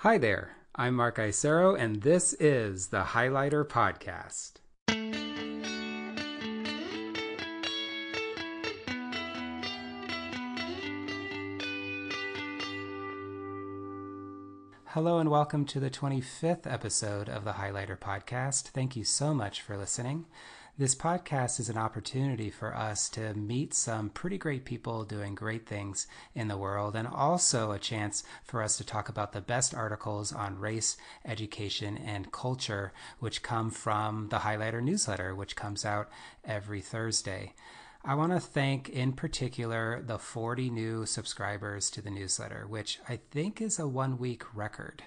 Hi there, I'm Mark Isero, and this is the Highlighter Podcast. Hello and welcome to the 25th episode of the Highlighter Podcast. Thank you so much for listening. This podcast is an opportunity for us to meet some pretty great people doing great things in the world, and also a chance for us to talk about the best articles on race, education, and culture, which come from the Highlighter newsletter, which comes out every Thursday. I want to thank in particular the 40 new subscribers to the newsletter, which I think is a 1-week record.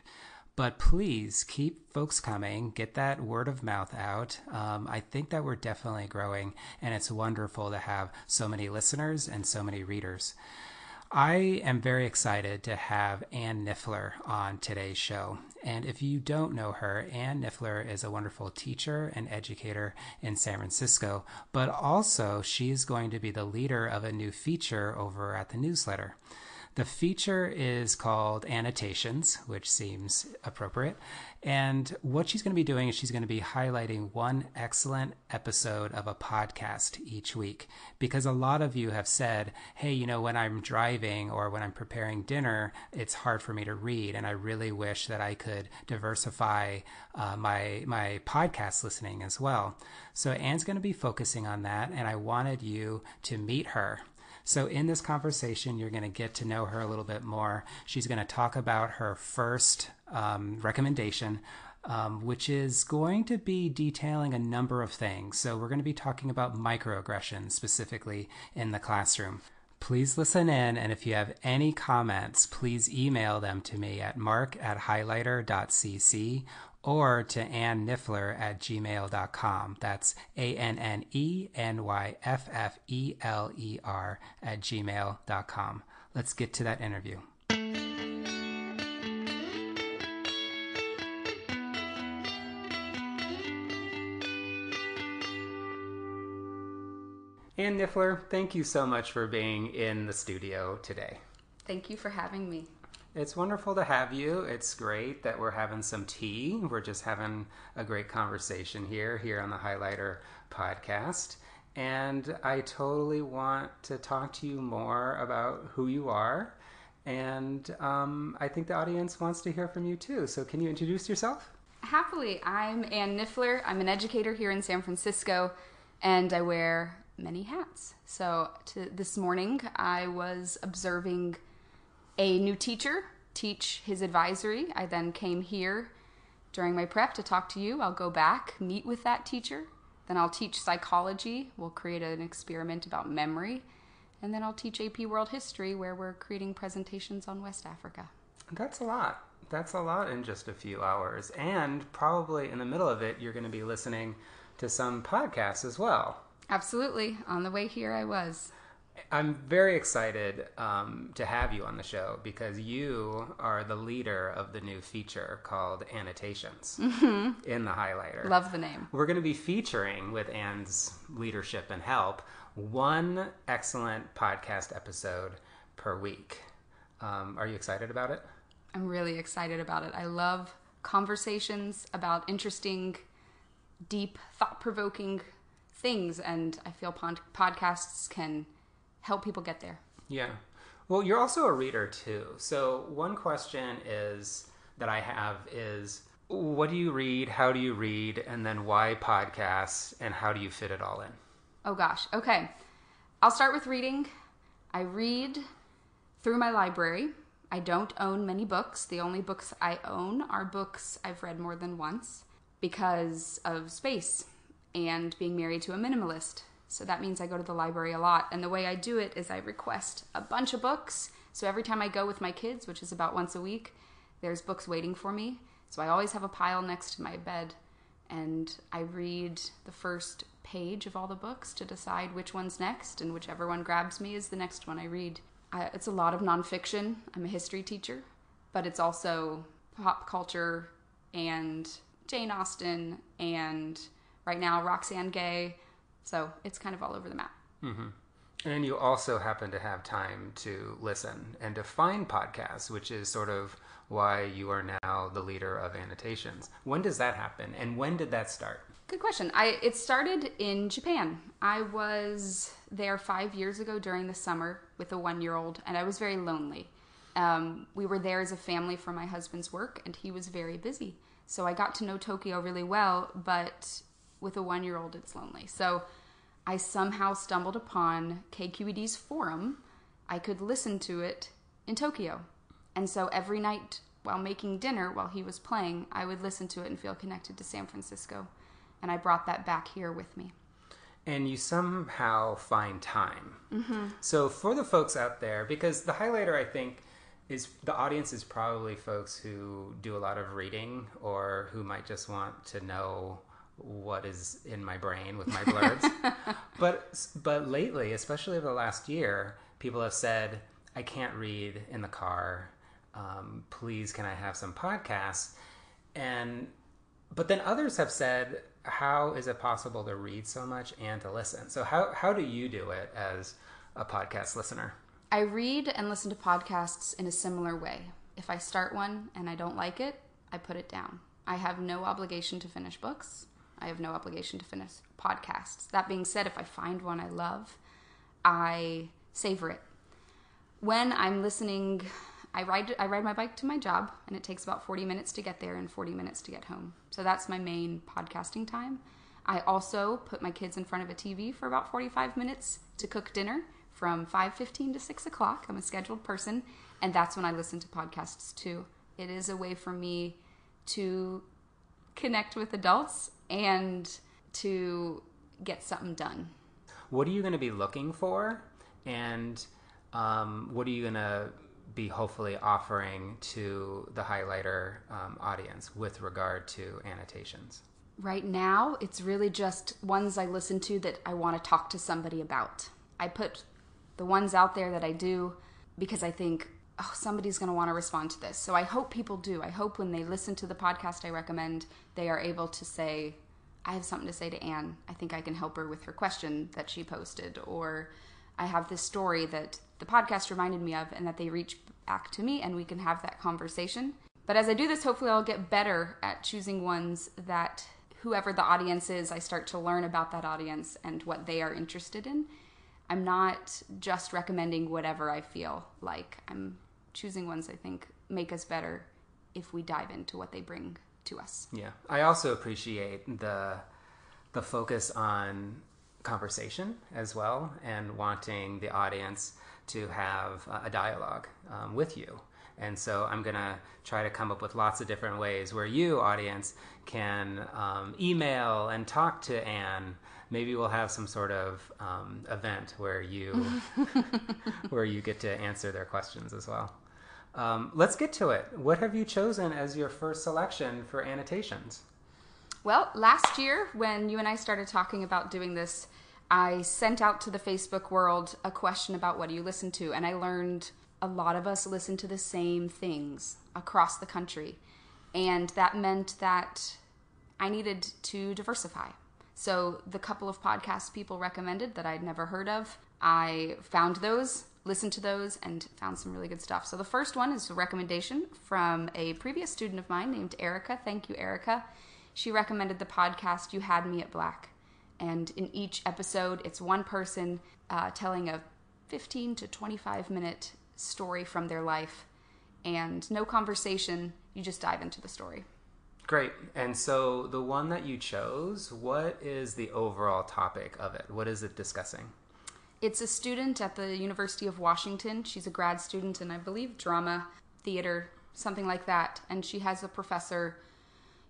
But please keep folks coming, get that word of mouth out. I think that we're definitely growing, and it's wonderful to have so many listeners and so many readers. I am very excited to have Anne Nyffeler on today's show. And if you don't know her, Anne Nyffeler is a wonderful teacher and educator in San Francisco, but also she's going to be the leader of a new feature over at the newsletter. The feature is called Annotations, which seems appropriate. And what she's going to be doing is she's going to be highlighting one excellent episode of a podcast each week. Because a lot of you have said, hey, when I'm driving or when I'm preparing dinner, it's hard for me to read. And I really wish that I could diversify my podcast listening as well. So Anne's going to be focusing on that. And I wanted you to meet her. So in this conversation, you're going to get to know her a little bit more. She's going to talk about her first recommendation, which is going to be detailing a number of things. So we're going to be talking about microaggressions specifically in the classroom. Please listen in, and if you have any comments, please email them to me at mark@highlighter.cc or to annenyffeler@gmail.com. That's ANNENYFFELER@gmail.com. Let's get to that interview. Anne Nyffeler, thank you so much for being in the studio today. Thank you for having me. It's wonderful to have you. It's great that we're having some tea. We're just having a great conversation here on the Highlighter Podcast. And I totally want to talk to you more about who you are. And I think the audience wants to hear from you too. So can you introduce yourself? Happily. I'm Anne Nyffeler. I'm an educator here in San Francisco, and I wear many hats. So this morning I was observing a new teacher teach his advisory. I then came here during my prep to talk to you. I'll go back, meet with that teacher. Then I'll teach psychology. We'll create an experiment about memory. And then I'll teach AP World History, where we're creating presentations on West Africa. That's a lot. That's a lot in just a few hours. And probably in the middle of it, you're going to be listening to some podcasts as well. Absolutely. On the way here, I was. I'm very excited to have you on the show because you are the leader of the new feature called Annotations in the Highlighter. Love the name. We're going to be featuring, with Anne's leadership and help, one excellent podcast episode per week. Are you excited about it? I'm really excited about it. I love conversations about interesting, deep, thought-provoking things, and I feel podcasts can help people get there. Yeah. Well, you're also a reader too. So one question that I have is, what do you read? How do you read? And then why podcasts? And how do you fit it all in? Oh gosh. Okay. I'll start with reading. I read through my library. I don't own many books. The only books I own are books I've read more than once because of space and being married to a minimalist. So that means I go to the library a lot. And the way I do it is I request a bunch of books. So every time I go with my kids, which is about once a week, there's books waiting for me. So I always have a pile next to my bed. And I read the first page of all the books to decide which one's next. And whichever one grabs me is the next one I read. It's a lot of nonfiction. I'm a history teacher. But it's also pop culture and Jane Austen and right now Roxane Gay. So it's kind of all over the map. Mm-hmm. And you also happen to have time to listen and to find podcasts, which is sort of why you are now the leader of Annotations. When does that happen, and when did that start? Good question. It started in Japan. I was there 5 years ago during the summer with a 1-year-old, and I was very lonely. We were there as a family for my husband's work, and he was very busy. So I got to know Tokyo really well, but with a 1-year-old, it's lonely. So I somehow stumbled upon KQED's forum. I could listen to it in Tokyo. And so every night while making dinner, while he was playing, I would listen to it and feel connected to San Francisco. And I brought that back here with me. And you somehow find time. Mm-hmm. So for the folks out there, because the highlighter, I think, is the audience is probably folks who do a lot of reading or who might just want to know what is in my brain with my blurbs. But lately, especially over the last year, people have said, I can't read in the car. Please, can I have some podcasts? But then others have said, how is it possible to read so much and to listen? So how do you do it as a podcast listener? I read and listen to podcasts in a similar way. If I start one and I don't like it, I put it down. I have no obligation to finish books. I have no obligation to finish podcasts. That being said, if I find one I love, I savor it. When I'm listening, I ride my bike to my job, and it takes about 40 minutes to get there and 40 minutes to get home. So that's my main podcasting time. I also put my kids in front of a TV for about 45 minutes to cook dinner from 5:15 to 6 o'clock. I'm a scheduled person, and that's when I listen to podcasts too. It is a way for me to connect with adults and to get something done. What are you going to be looking for, and what are you going to be hopefully offering to the highlighter audience with regard to annotations? Right now, it's really just ones I listen to that I want to talk to somebody about. I put the ones out there that I do because I think, somebody's going to want to respond to this. So I hope people do. I hope when they listen to the podcast I recommend, they are able to say, I have something to say to Anne. I think I can help her with her question that she posted. Or I have this story that the podcast reminded me of, and that they reach back to me and we can have that conversation. But as I do this, hopefully I'll get better at choosing ones that whoever the audience is, I start to learn about that audience and what they are interested in. I'm not just recommending whatever I feel like. I'm choosing ones I think make us better if we dive into what they bring to us. Yeah. I also appreciate the focus on conversation as well, and wanting the audience to have a dialogue with you. And so I'm going to try to come up with lots of different ways where you, audience, can email and talk to Anne. Maybe we'll have some sort of event where you where you get to answer their questions as well. Let's get to it. What have you chosen as your first selection for annotations? Well, last year when you and I started talking about doing this, I sent out to the Facebook world a question about what do you listen to, and I learned a lot of us listen to the same things across the country, and that meant that I needed to diversify. So the couple of podcasts people recommended that I'd never heard of, I found those, listened to those, and found some really good stuff. So the first one is a recommendation from a previous student of mine named Erica. Thank you, Erica. She recommended the podcast You Had Me at Black. And in each episode, it's one person telling a 15 to 25 minute story from their life. And no conversation, you just dive into the story. Great. And so the one that you chose, what is the overall topic of it? What is it discussing? It's a student at the University of Washington. She's a grad student in, I believe, drama, theater, something like that. And she has a professor,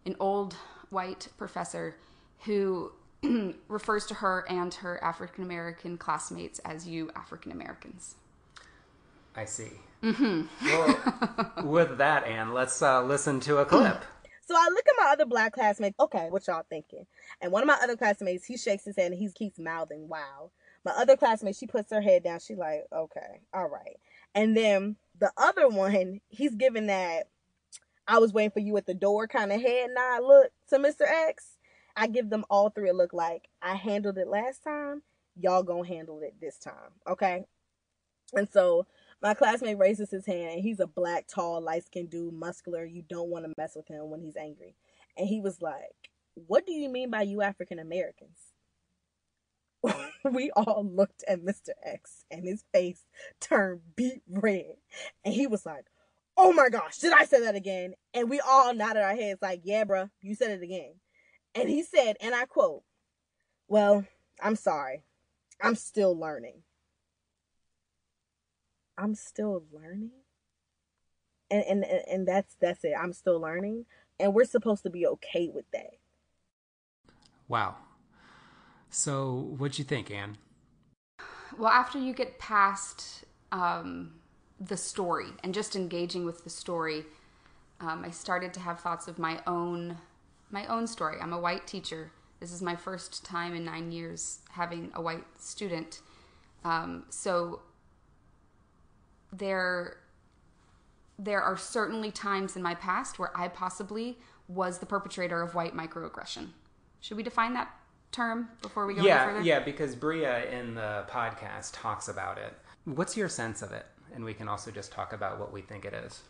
an old white professor, who refers to her and her African-American classmates as you African-Americans. I see. Mm-hmm. Well, with that, Anne, let's listen to a clip. So I look at my other black classmates. Okay, what y'all thinking? And one of my other classmates, he shakes his head and he keeps mouthing, wow. My other classmate, she puts her head down. She's like, okay, all right. And then the other one, he's giving that I was waiting for you at the door kind of head nod look to Mr. X. I give them all three a look like, I handled it last time. Y'all gonna handle it this time, okay? And so My classmate raises his hand, and he's a black, tall, light-skinned dude, muscular. You don't want to mess with him when he's angry. And he was like, "What do you mean by you African Americans?" We all looked at Mr. X, and his face turned beet red. And he was like, "Oh my gosh, did I say that again?" And we all nodded our heads like, "Yeah, bruh, you said it again." And he said, and I quote, "Well, I'm sorry. I'm still learning." I'm still learning? And that's it. I'm still learning. And we're supposed to be okay with that. Wow. So what'd you think, Anne? Well, after you get past the story and just engaging with the story, I started to have thoughts of my own story. I'm a white teacher. This is my first time in 9 years having a white student. So there are certainly times in my past where I possibly was the perpetrator of white microaggression. Should we define that term before we go any further? Yeah, because Bria in the podcast talks about it. What's your sense of it? And we can also just talk about what we think it is.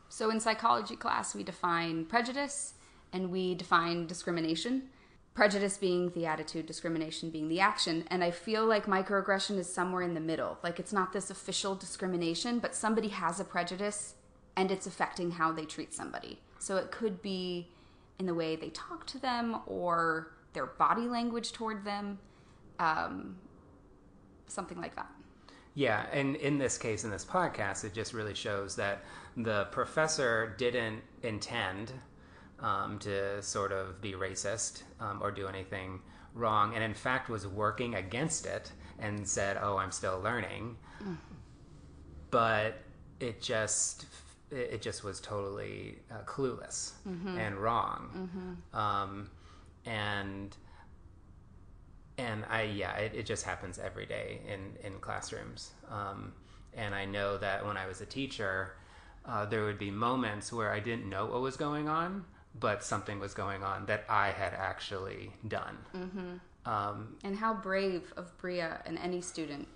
So in psychology class, we define prejudice and we define discrimination. Prejudice being the attitude, discrimination being the action. And I feel like microaggression is somewhere in the middle. Like it's not this official discrimination, but somebody has a prejudice and it's affecting how they treat somebody. So it could be in the way they talk to them or their body language toward them, something like that. Yeah, and in this case, in this podcast, it just really shows that the professor didn't intend to sort of be racist or do anything wrong, and in fact was working against it and said, "Oh, I'm still learning," but it just was totally clueless and wrong, it just happens every day in classrooms, and I know that when I was a teacher, there would be moments where I didn't know what was going on, but something was going on that I had actually done. And how brave of Bria and any student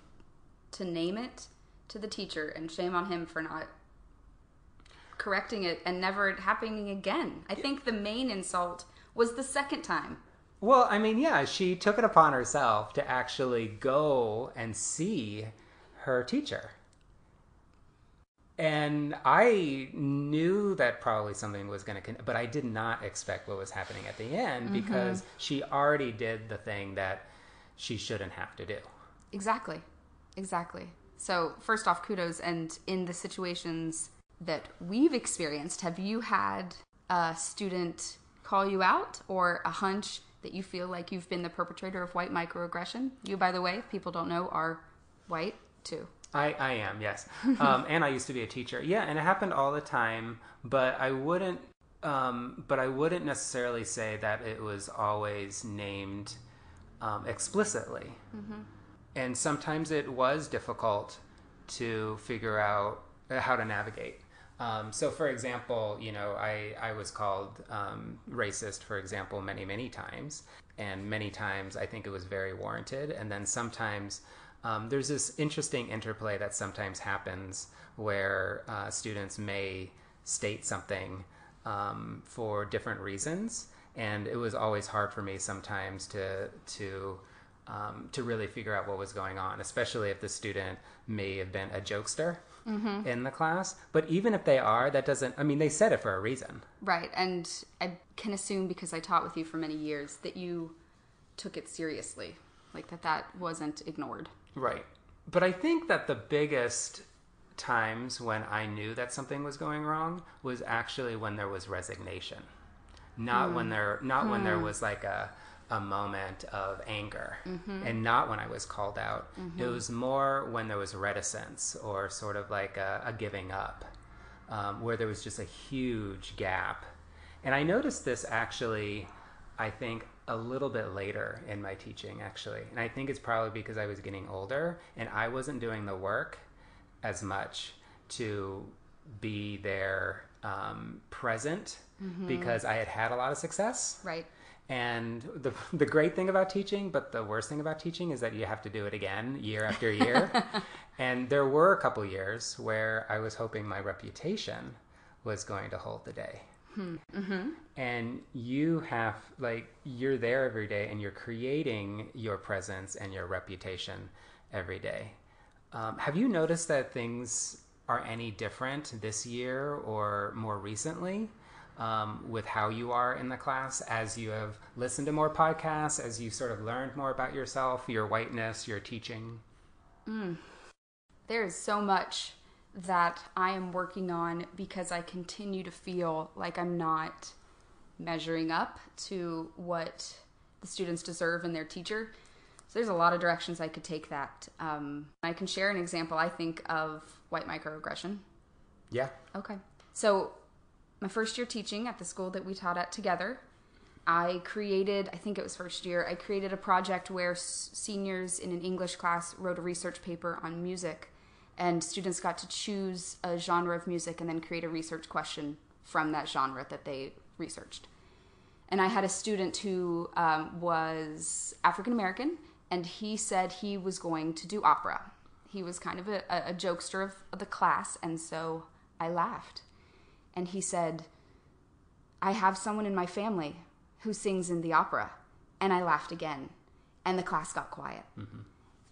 to name it to the teacher, and shame on him for not correcting it and never happening again. I think the main insult was the second time. Well, I mean, yeah, she took it upon herself to actually go and see her teacher. And I knew that probably something was going to, but I did not expect what was happening at the end because she already did the thing that she shouldn't have to do. Exactly. So first off, kudos. And in the situations that we've experienced, have you had a student call you out or a hunch that you feel like you've been the perpetrator of white microaggression? You, by the way, if people don't know, are white too. I am, yes. And I used to be a teacher. Yeah, and it happened all the time, but I wouldn't necessarily say that it was always named explicitly. And sometimes it was difficult to figure out how to navigate. So, for example, I was called racist, for example, many, many times. And many times I think it was very warranted. And then sometimes there's this interesting interplay that sometimes happens where students may state something for different reasons. And it was always hard for me sometimes to really figure out what was going on, especially if the student may have been a jokester in the class. But even if they are, that doesn't, they said it for a reason. Right. And I can assume, because I taught with you for many years, that you took it seriously, like that wasn't ignored. Right. But I think that the biggest times when I knew that something was going wrong was actually when there was resignation. Not when there was like a moment of anger, and not when I was called out. It was more when there was reticence or sort of like a giving up, where there was just a huge gap. And I noticed this actually, I think, a little bit later in my teaching, actually. And I think it's probably because I was getting older and I wasn't doing the work as much to be there present, because I had had a lot of success. Right. And the great thing about teaching, but the worst thing about teaching, is that you have to do it again year after year. And there were a couple years where I was hoping my reputation was going to hold the day. Mm-hmm. And you have, like, you're there every day and you're creating your presence and your reputation every day. Have you noticed that things are any different this year or more recently with how you are in the class, as you have listened to more podcasts, as you sort of learned more about yourself, your whiteness, your teaching? There's so much that I am working on because I continue to feel like I'm not measuring up to what the students deserve in their teacher. So there's a lot of directions I could take that. I can share an example, I think, of white microaggression. Yeah. Okay. So my first year teaching at the school that we taught at together, I think it was first year, I created a project where seniors in an English class wrote a research paper on music, and students got to choose a genre of music and then create a research question from that genre that they researched. And I had a student who was African American, and he said he was going to do opera. He was kind of a jokester of the class, and so I laughed. And he said, I have someone in my family who sings in the opera. And I laughed again. And the class got quiet. Mm-hmm.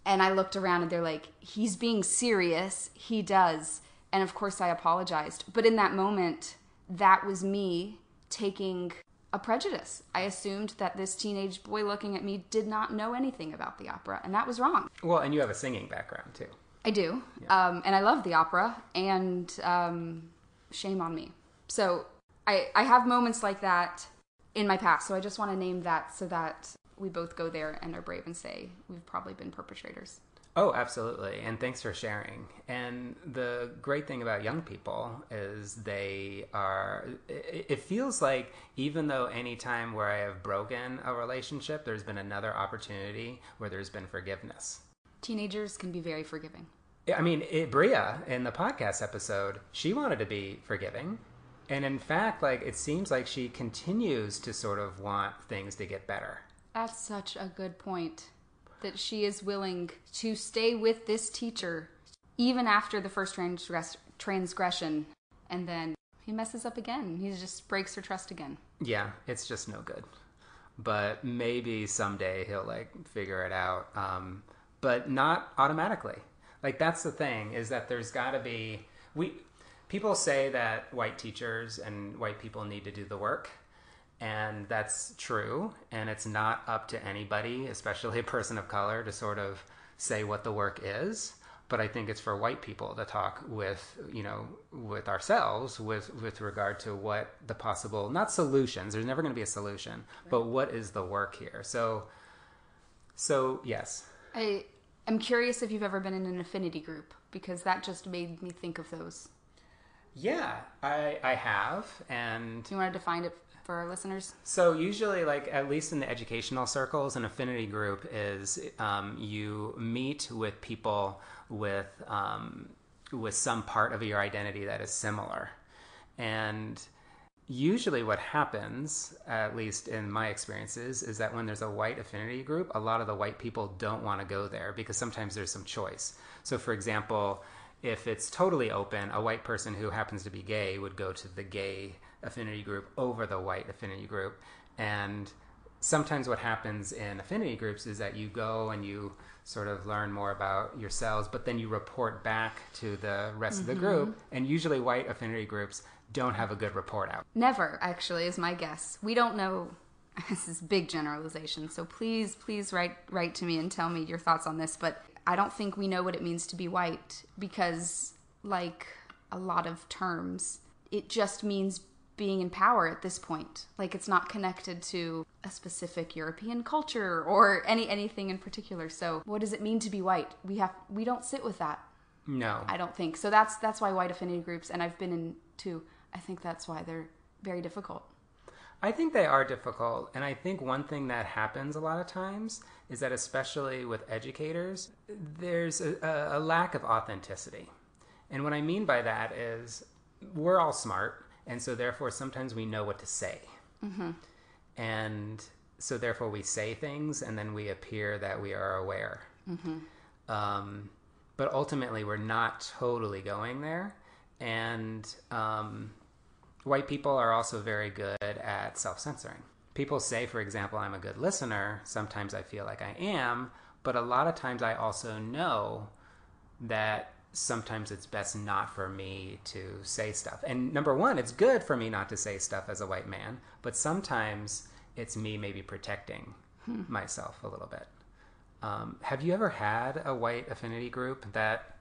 And I looked around and they're like, he's being serious. He does. And of course I apologized. But in that moment, that was me taking a prejudice. I assumed that this teenage boy looking at me did not know anything about the opera. And that was wrong. Well, and you have a singing background too. I do. Yeah. And I love the opera. And shame on me. So I have moments like that in my past. So I just want to name that so that we both go there and are brave and say we've probably been perpetrators. Oh, absolutely. And thanks for sharing. And the great thing about young people is it feels like even though any time where I have broken a relationship, there's been another opportunity where there's been forgiveness. Teenagers can be very forgiving. I mean, Bria, in the podcast episode, she wanted to be forgiving. And in fact, like, it seems like she continues to sort of want things to get better. That's such a good point. That she is willing to stay with this teacher even after the first transgression, and then he messes up again. He just breaks her trust again. Yeah, it's just no good. But maybe someday he'll, like, figure it out. But not automatically. Like, that's the thing, is that there's got to be... People say that white teachers and white people need to do the work. And that's true, and it's not up to anybody, especially a person of color, to sort of say what the work is. But I think it's for white people to talk with ourselves with regard to what the possible, not solutions, there's never going to be a solution, but what is the work here? So yes. I'm curious if you've ever been in an affinity group, because that just made me think of those. Yeah, I have. And do you want to define it for our listeners? So usually, like, at least in the educational circles, an affinity group is you meet with people with some part of your identity that is similar. And usually what happens, at least in my experiences, is that when there's a white affinity group, a lot of the white people don't want to go there because sometimes there's some choice. So for example, if it's totally open, a white person who happens to be gay would go to the gay affinity group over the white affinity group. And sometimes what happens in affinity groups is that you go and you sort of learn more about yourselves, but then you report back to the rest of the group. And usually white affinity groups don't have a good report out. Never, actually, is my guess. We don't know. This is big generalization, so please write to me and tell me your thoughts on this. But I don't think we know what it means to be white because, like a lot of terms, it just means being in power at this point. Like, it's not connected to a specific European culture or anything in particular. So what does it mean to be white? We don't sit with that. No. I don't think. So that's why white affinity groups, and I've been in two, I think that's why they're very difficult. I think they are difficult. And I think one thing that happens a lot of times is that, especially with educators, there's a lack of authenticity. And what I mean by that is we're all smart. And so therefore, sometimes we know what to say. Mm-hmm. And so therefore we say things and then we appear that we are aware. But ultimately we're not totally going there. And white people are also very good at self-censoring. People say, for example, I'm a good listener. Sometimes I feel like I am, but a lot of times I also know that sometimes it's best not for me to say stuff. And number one, it's good for me not to say stuff as a white man, but sometimes it's me maybe protecting myself a little bit. Have you ever had a white affinity group that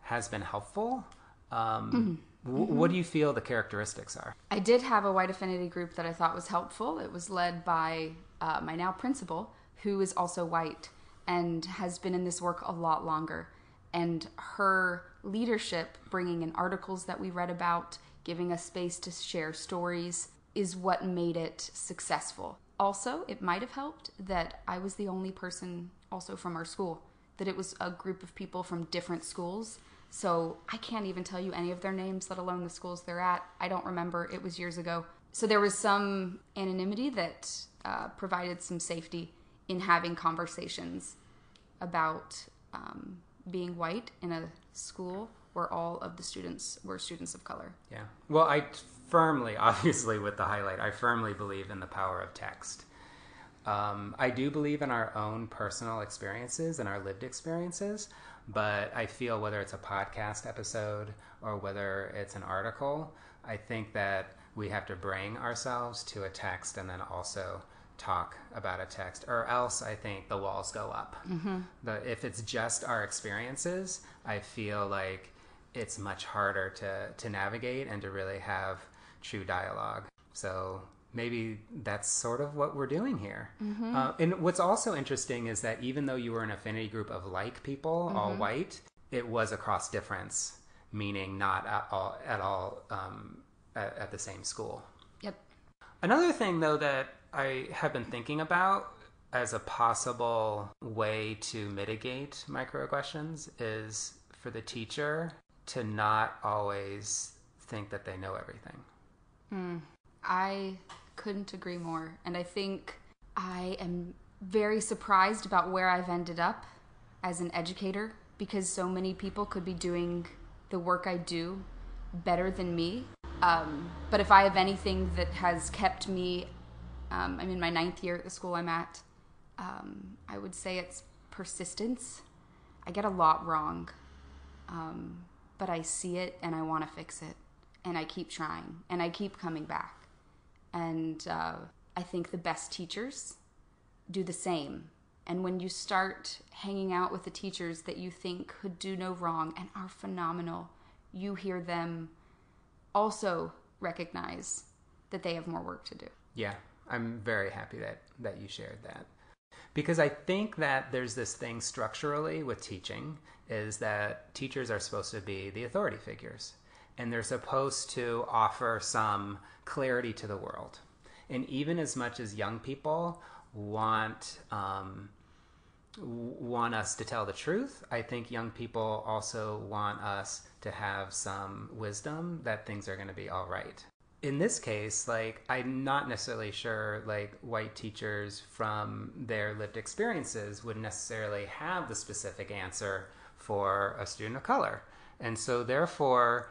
has been helpful? What do you feel the characteristics are? I did have a white affinity group that I thought was helpful. It was led by my now principal, who is also white and has been in this work a lot longer. And her leadership, bringing in articles that we read about, giving us space to share stories, is what made it successful. Also, it might have helped that I was the only person also from our school, that it was a group of people from different schools. So I can't even tell you any of their names, let alone the schools they're at. I don't remember. It was years ago. So there was some anonymity that provided some safety in having conversations about being white in a school where all of the students were students of color. Yeah. Well, I firmly, obviously with the highlight, I firmly believe in the power of text. I do believe in our own personal experiences and our lived experiences, but I feel whether it's a podcast episode or whether it's an article, I think that we have to bring ourselves to a text and then also talk about a text, or else I think the walls go up. If it's just our experiences, I feel like it's much harder to navigate and to really have true dialogue. So maybe that's sort of what we're doing here. And what's also interesting is that even though you were an affinity group of like people, all white, it was a cross difference, meaning not at all at the same school. Yep. Another thing, though, that I have been thinking about as a possible way to mitigate microaggressions is for the teacher to not always think that they know everything. I couldn't agree more. And I think I am very surprised about where I've ended up as an educator, because so many people could be doing the work I do better than me. But if I have anything that has kept me, I'm in my 9th year at the school I'm at, I would say it's persistence. I get a lot wrong, but I see it and I want to fix it. And I keep trying and I keep coming back. And I think the best teachers do the same. And when you start hanging out with the teachers that you think could do no wrong and are phenomenal, you hear them also recognize that they have more work to do. Yeah, I'm very happy that you shared that. Because I think that there's this thing structurally with teaching, is that teachers are supposed to be the authority figures. And they're supposed to offer some clarity to the world. And even as much as young people want us to tell the truth, I think young people also want us to have some wisdom that things are going to be all right. In this case, I'm not necessarily sure white teachers from their lived experiences would necessarily have the specific answer for a student of color. And so therefore,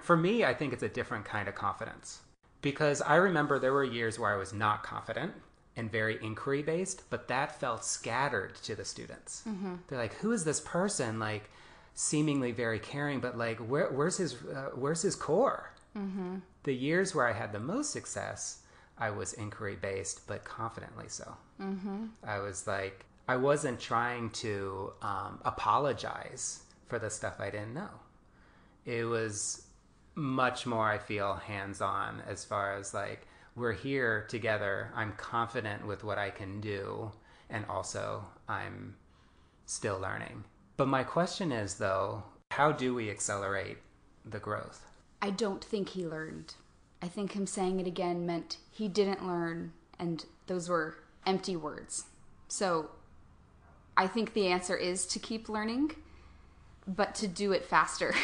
for me, I think it's a different kind of confidence. Because I remember there were years where I was not confident and very inquiry-based, but that felt scattered to the students. They're like, who is this person? Seemingly very caring, but where's his core? The years where I had the most success, I was inquiry-based, but confidently so. I wasn't trying to apologize for the stuff I didn't know. It was much more, I feel, hands-on as far as we're here together. I'm confident with what I can do, and also I'm still learning. But my question is, though, how do we accelerate the growth? I don't think he learned. I think him saying it again meant he didn't learn, and those were empty words. So I think the answer is to keep learning, but to do it faster.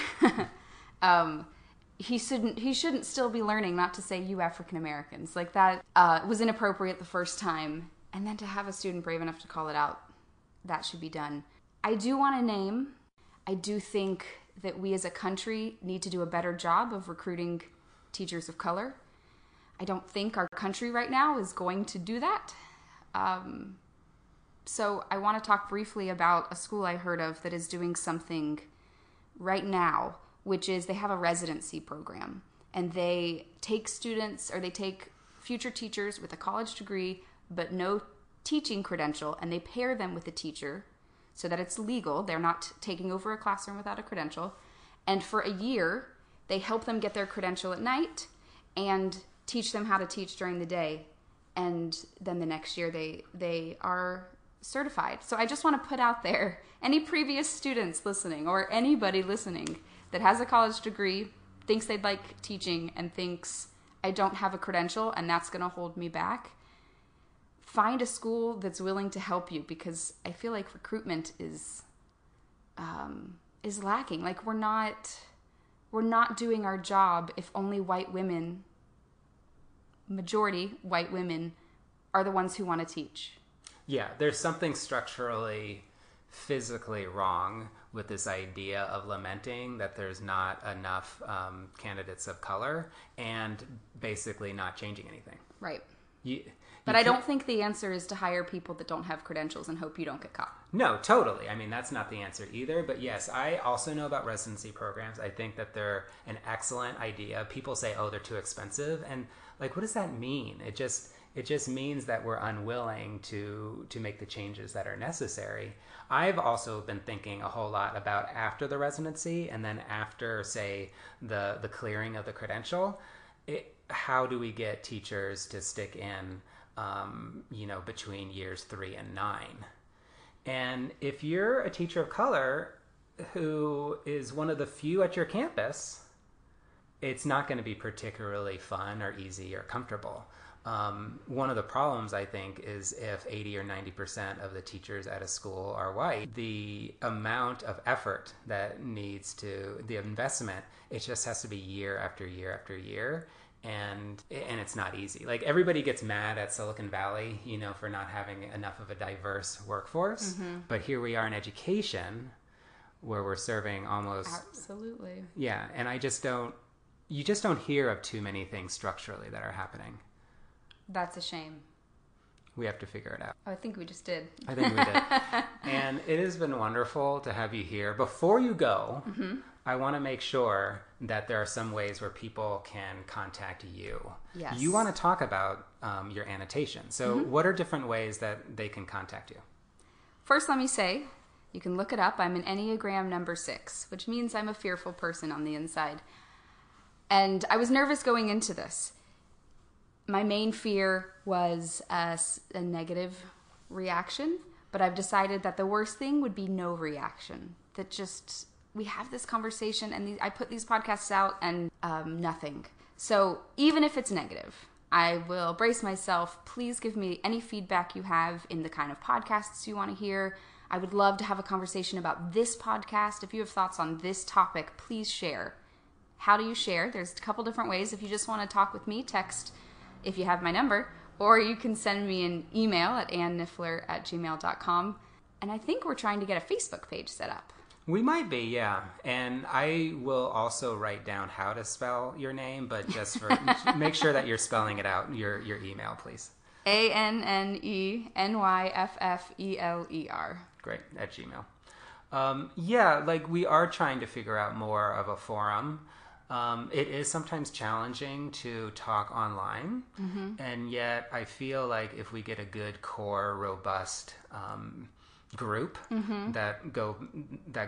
He shouldn't still be learning, not to say you African Americans. That was inappropriate the first time, and then to have a student brave enough to call it out, that should be done. I do want to name, I do think that we as a country need to do a better job of recruiting teachers of color. I don't think our country right now is going to do that. So I want to talk briefly about a school I heard of that is doing something right now, which is they have a residency program. And they take students, or they take future teachers with a college degree but no teaching credential, and they pair them with a teacher so that it's legal. They're not taking over a classroom without a credential. And for a year, they help them get their credential at night and teach them how to teach during the day. And then the next year, they are certified. So I just want to put out there, any previous students listening or anybody listening that has a college degree, thinks they'd like teaching, and thinks, I don't have a credential and that's going to hold me back, find a school that's willing to help you, because I feel like recruitment is lacking. Like we're not doing our job if only white women, majority white women, are the ones who want to teach. Yeah, there's something structurally, physically wrong with this idea of lamenting that there's not enough candidates of color and basically not changing anything. Right. But I don't think the answer is to hire people that don't have credentials and hope you don't get caught. No, totally. I mean, that's not the answer either. But yes, I also know about residency programs. I think that they're an excellent idea. People say, oh, they're too expensive. And like, what does that mean? It just means that we're unwilling to make the changes that are necessary. I've also been thinking a whole lot about after the residency and then after, say, the clearing of the credential, how do we get teachers to stick in, between years 3 and 9? And if you're a teacher of color who is one of the few at your campus, it's not going to be particularly fun or easy or comfortable. One of the problems, I think, is if 80 or 90% of the teachers at a school are white, the amount of effort that the investment, it just has to be year after year after year. And it's not easy. Like everybody gets mad at Silicon Valley, for not having enough of a diverse workforce. Mm-hmm. But here we are in education where we're serving almost... Absolutely. Yeah. And you just don't hear of too many things structurally that are happening. That's a shame. We have to figure it out. Oh, I think we just did. I think we did. And it has been wonderful to have you here. Before you go, mm-hmm. I want to make sure that there are some ways where people can contact you. Yes. You want to talk about your annotations. So mm-hmm. what are different ways that they can contact you? First, let me say, you can look it up. I'm an Enneagram number 6, which means I'm a fearful person on the inside. And I was nervous going into this. My main fear was a negative reaction, but I've decided that the worst thing would be no reaction. That just, we have this conversation and I put these podcasts out and nothing. So even if it's negative, I will brace myself. Please give me any feedback you have in the kind of podcasts you want to hear. I would love to have a conversation about this podcast. If you have thoughts on this topic, please share. How do you share? There's a couple different ways. If you just want to talk with me, text if you have my number, or you can send me an email at Nyffeler@gmail.com. And I think we're trying to get a Facebook page set up. We might be, yeah. And I will also write down how to spell your name, but just for make sure that you're spelling it out, your email, please. ANNENYFFELER. Great, at Gmail. We are trying to figure out more of a forum. It is sometimes challenging to talk online, mm-hmm. and yet I feel like if we get a good core, robust group mm-hmm. that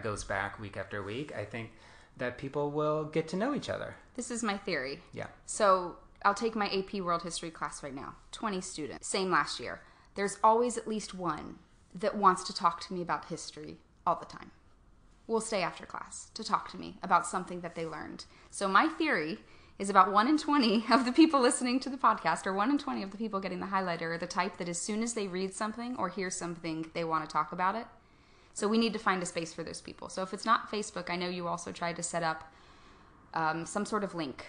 goes back week after week, I think that people will get to know each other. This is my theory. Yeah. So I'll take my AP World History class right now. 20 students. Same last year. There's always at least one that wants to talk to me about history all the time. Will stay after class to talk to me about something that they learned. So my theory is about 1 in 20 of the people listening to the podcast, or 1 in 20 of the people getting the highlighter, are the type that as soon as they read something or hear something, they want to talk about it. So we need to find a space for those people. So if it's not Facebook, I know you also tried to set up some sort of link,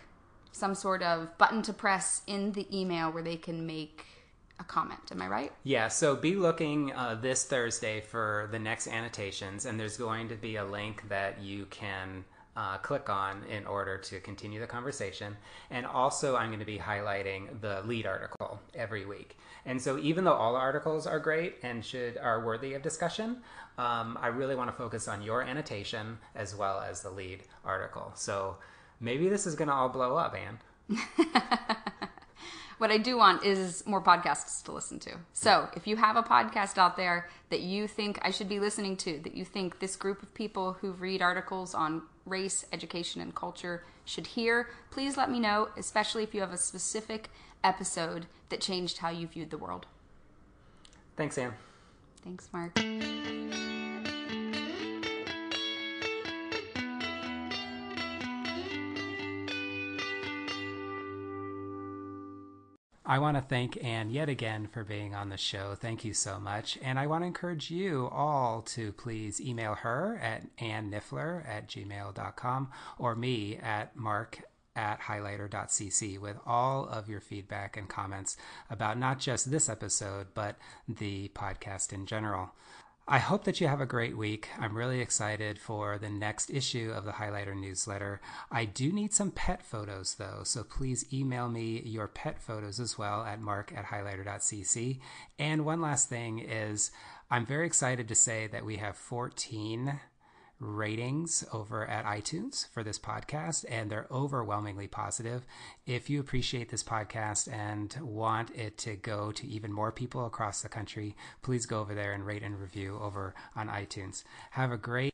some sort of button to press in the email where they can make a comment. Am I right? Yeah, so be looking this Thursday for the next annotations, and there's going to be a link that you can click on in order to continue the conversation. And also, I'm going to be highlighting the lead article every week. And so even though all articles are great and are worthy of discussion, I really want to focus on your annotation as well as the lead article. So maybe this is going to all blow up, Anne. What I do want is more podcasts to listen to. So if you have a podcast out there that you think I should be listening to, that you think this group of people who read articles on race, education, and culture should hear, please let me know, especially if you have a specific episode that changed how you viewed the world. Thanks, Anne. Thanks, Mark. I want to thank Anne yet again for being on the show. Thank you so much. And I want to encourage you all to please email her at Nyffeler@gmail.com or me at mark@highlighter.cc with all of your feedback and comments about not just this episode, but the podcast in general. I hope that you have a great week. I'm really excited for the next issue of the Highlighter newsletter. I do need some pet photos, though, so please email me your pet photos as well at mark@highlighter.cc. And one last thing is I'm very excited to say that we have 14 ratings over at iTunes for this podcast, and they're overwhelmingly positive. If you appreciate this podcast and want it to go to even more people across the country, please go over there and rate and review over on iTunes. Have a great